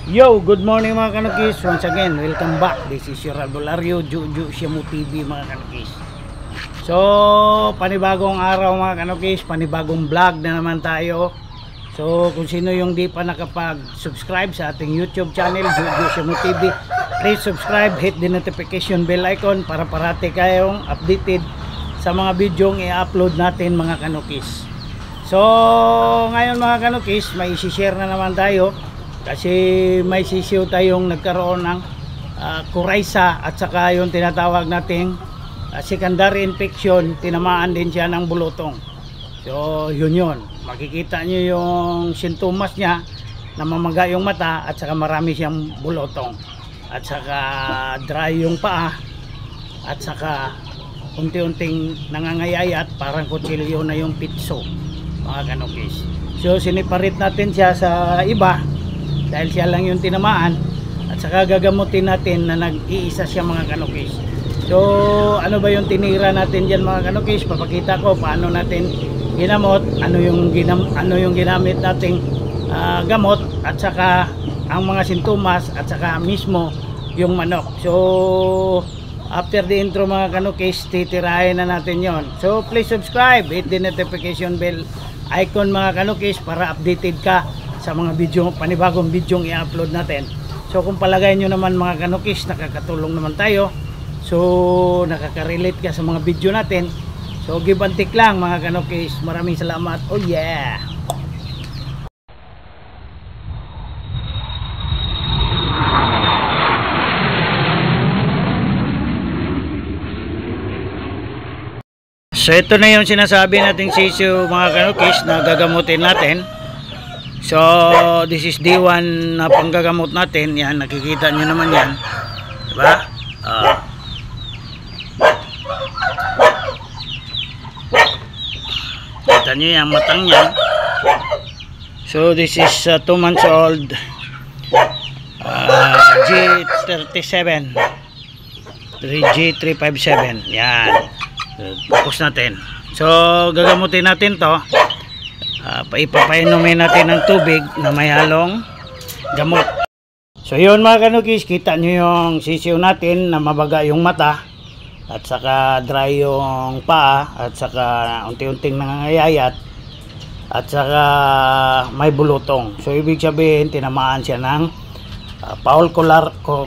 Yo, good morning mga kanukis. Once again, welcome back. This is your Albolario, Juju Siamu TV mga kanukis. So, panibagong araw mga kanukis, panibagong vlog na naman tayo. So, kung sino yung di pa nakapag-subscribe sa ating YouTube channel, Juju Siamu TV, please subscribe, hit the notification bell icon para parati kayong updated sa mga videong i-upload natin mga kanukis. So, ngayon mga kanukis, may isi-share na naman tayo. Kasi may sisiw tayong nagkaroon ng coryza at saka yung tinatawag nating secondary infection, tinamaan din siya ng bulutong. So yun, makikita nyo yung sintomas niya, namamaga yung mata at saka marami siyang bulutong at saka dry yung paa at saka unti-unting nangangayayat, parang kutsilyo na yung pitso mga kanukis. So siniparit natin siya sa iba dahil siya lang yung tinamaan at saka gagamutin natin na nag-iisa siya mga kanukis. So ano ba yung tinira natin dyan mga kanukis? Papakita ko paano natin ginamot, ano yung ginamit nating gamot at saka ang mga sintomas at saka mismo yung manok. So after the intro mga kanukis, titirahin na natin yon. So please subscribe, hit the notification bell icon mga kanukis para updated ka sa mga video, panibagong video i-upload natin. So kung palagay nyo naman mga kanukis, nakakatulong naman tayo, so nakaka-relate ka sa mga video natin, so give and take lang mga kanukis. Maraming salamat. Oh yeah. So ito na yung sinasabi nating sisiw mga kanukis na gagamutin natin. So this is D1 na panggagamot natin. Yan, nakikita nyo naman yan, diba? Kita nyo yan, matang yan. So this is 2 months old, G37 G357. Yan, focus natin. So gagamutin natin to. Ipapainumin natin ng tubig na may halong gamot. So yun mga kanukis, kita nyo yung sisiw natin na mabaga yung mata at saka dry yung paa at saka unti-unting nangangayayat at saka may bulutong. So ibig sabihin tinamaan siya ng foul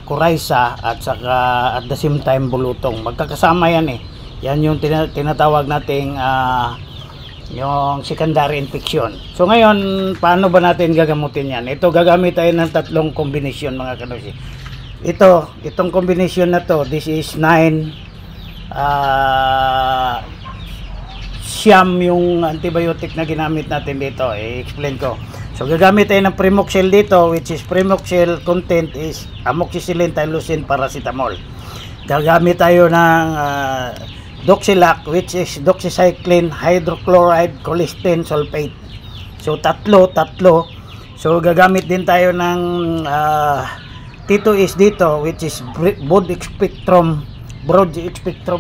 coryza at saka at the same time bulutong. Magkakasama yan eh. Yan yung tinatawag nating yung secondary infection. So ngayon, paano ba natin gagamutin yan? Ito, gagamit tayo ng tatlong kombinasyon mga kanukis. Itong kombinasyon na to, this is 9 siyam yung antibiotic na ginamit natin dito. I-explain ko. So gagamit tayo ng Primoxel dito, which is Primoxel content is amoxicillin, tylosin, paracetamol. Gagamit tayo ng Doxilac, which is doxycycline, hydrochloride, colistin, sulfate. So tatlo. So gagamit din tayo ng T2S dito, which is broad spectrum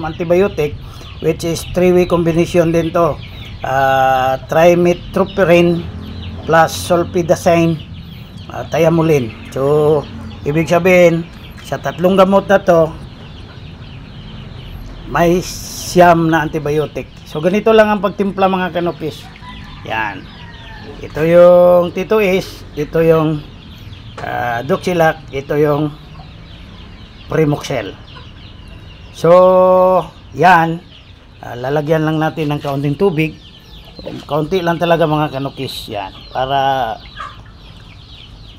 antibiotic, which is 3-way combination din to. Trimethoprim plus sulfidazine, thiamulin. So ibig sabihin sa tatlong gamot na to may siyam na antibiotic. So ganito lang ang pagtimpla mga kanukis. Yan. Ito yung T2S, ito yung Doxilac, ito yung Primoxel. So yan, lalagyan lang natin ng kaunting tubig. Kaunti lang talaga mga kanukis yan para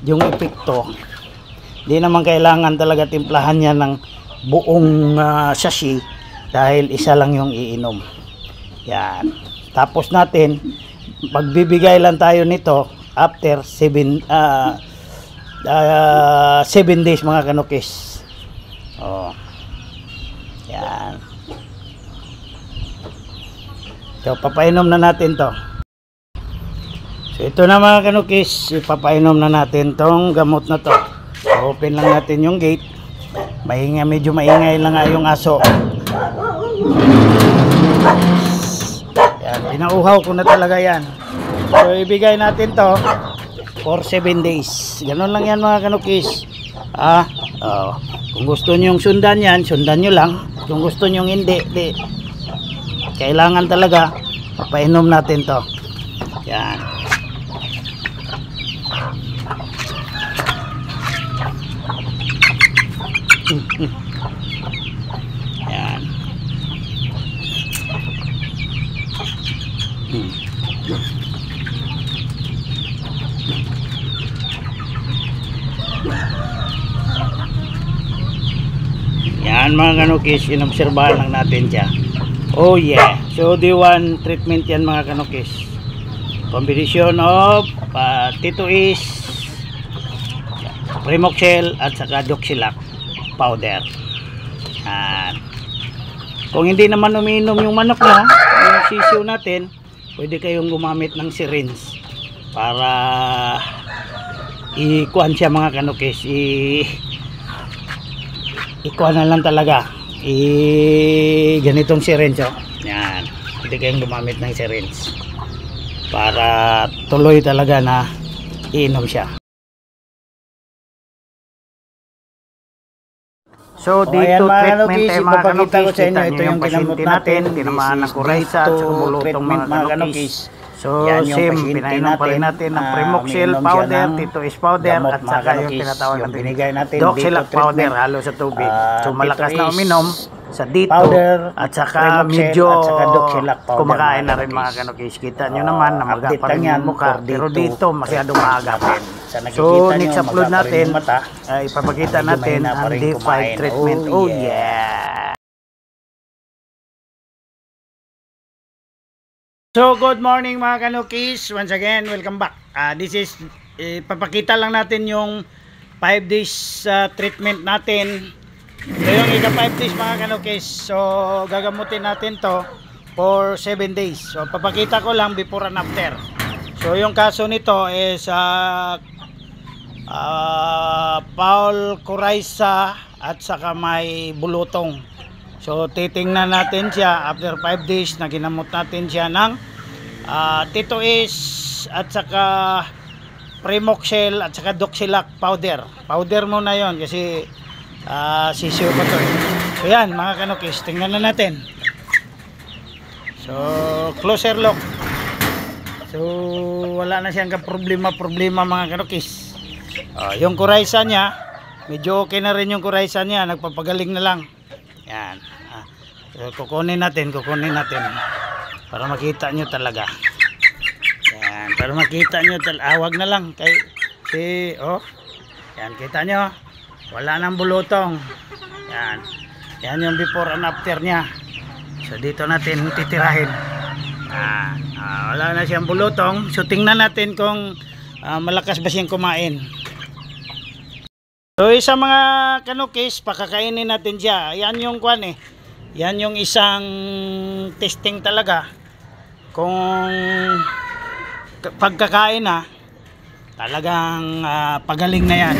yung epekto. Hindi naman kailangan talaga timplahan niya ng buong sachet dahil isa lang yung iinom. Yan. Tapos natin magbibigay lang tayo nito after 7 days mga kanukis. Oh. Yan. So papainom na natin to. So ito na mga kanukis, ipapainom na natin tong gamot na to. So, open lang natin yung gate. Medyo maingay lang nga yung aso. Yan, pinauhaw ko na talaga yan. So ibigay natin to. for 7 days. Ganun lang yan mga kanukis. Kung gusto nyo sundan yan, sundan nyo lang. Kung gusto nyo hindi, di. Kailangan talaga papainom natin to. Yan. Yan. Yan mga kanukis, inobserbahan lang natin siya. Oh yeah. So D1 treatment yan mga kanukis. Combination of Titois, Primoxel at saka Doxilac powder. Yan. Kung hindi naman umiinom yung manok mo, yung sisiw natin, pwede kayong gumamit ng syringe para ikuan siya mga kanukis. Ikuan na lang talaga. Ganitong syringe. Yan. Pwede kayong gumamit ng syringe para tuloy talaga na iinom siya. So dito treatment tayo mga kanukis, ko sa inyo, ito yung ginamot natin, tinamaan ng kuraysa at kumulutong mga kanukis. So same, pinainom pa rin natin ng Primoxel powder, Titois powder at saka yung tinatawag natin Doxilac powder halo sa tubig. So malakas na uminom sa dito at saka medyo kumakain na rin mga kanukis. Kita nyo naman na magapan yung mukha, pero dito masyadong maagapin. So next upload natin, ipapakita natin ang D5 treatment. Oh yeah! So good morning mga kanukis, once again welcome back. This is papakita lang natin yung 5 days treatment natin. So yung ika 5 days mga kanukis, so gagamutin natin to for 7 days. So papakita ko lang before and after. So yung kaso nito is Paul Coryza at saka may bulutong. So titingnan natin siya after 5 days na ginamot natin siya ng Titois at saka Primoxel at saka Doxilac powder. Powder muna yon kasi sisiw ko to eh. So yan mga kanukis, tingnan na natin. So closer look. So wala na siyang problema mga kanukis. Yung Coryza niya, medyo okay na rin yung Coryza niya, nagpapagaling na lang. Yan. So, kukunin natin para makita nyo talaga. Yan, para makita nyo wag na lang kay yan, kita nyo wala nang bulutong. Yan yung before and after nya. So dito natin titirahin. Wala na siyang bulutong. So tingnan natin kung malakas ba siyang kumain. So isa mga kanukis, pakakainin natin siya. Yan yung kwan eh. Yan yung isang testing talaga. Kung pagkakain na, talagang pagaling na yan.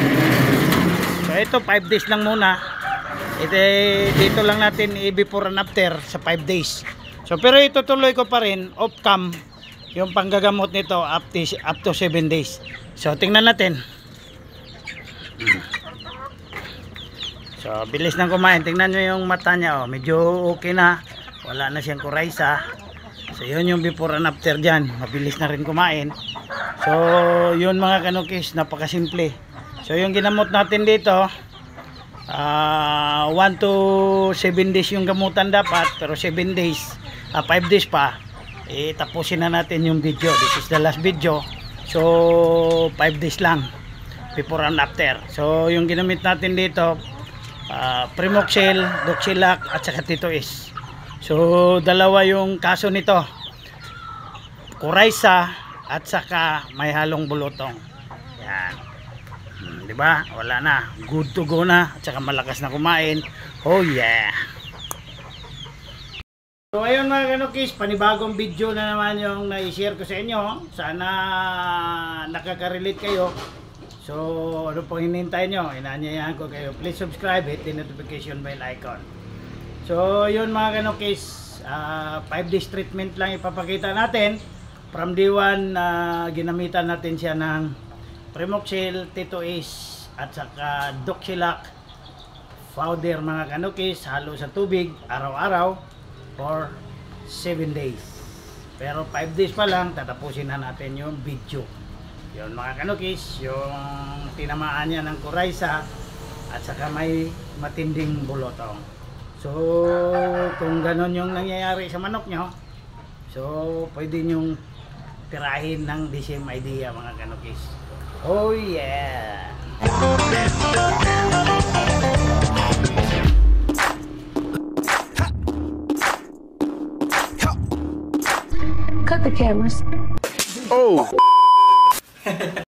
So ito 5 days lang muna. Dito lang natin i-before and after sa 5 days. So pero itutuloy ko pa rin off cam yung panggagamot nito up to 7 days. So tingnan natin. So bilis nang kumain. Tingnan nyo yung mata niya, medyo okay na, wala na siyang Coryza. So yun yung before and after dyan. Mabilis na rin kumain. So yun mga kanukis, napakasimple. So yung ginamot natin dito 1 to 7 days yung gamutan dapat, pero 7 days 5 days pa, tapusin na natin yung video. This is the last video. So 5 days lang before and after. So yung ginamit natin dito Primoxel, Doxilac at saka Titois. So dalawa yung kaso nito, Coryza at saka may halong bulutong. Yan. Diba? Wala na. Good to go na. At saka malakas na kumain. Oh yeah. So ayun mga kanukis, panibagong video na naman yung na-share ko sa inyo. Sana nakaka-relate kayo. So ano pong hinihintay nyo? Inaanyayahan ko kayo. Please subscribe, hit the notification bell icon. So yun mga kanukis, 5 days treatment lang ipapakita natin. From day 1 ginamitan natin siya ng Primoxil, Tito Ace, at saka Doxilac powder mga kanukis, halo sa tubig araw-araw for 7 days. Pero 5 days pa lang, tatapusin na natin yung video. Yun mga kanukis, yung tinamaan niya ng Coryza at saka may matinding bulotong. So kung ganon yung nangyayari sa manok nyo, so pwede nyong tirahin ng the same idea mga kanukis. Oh yeah! Cut the cameras. Oh!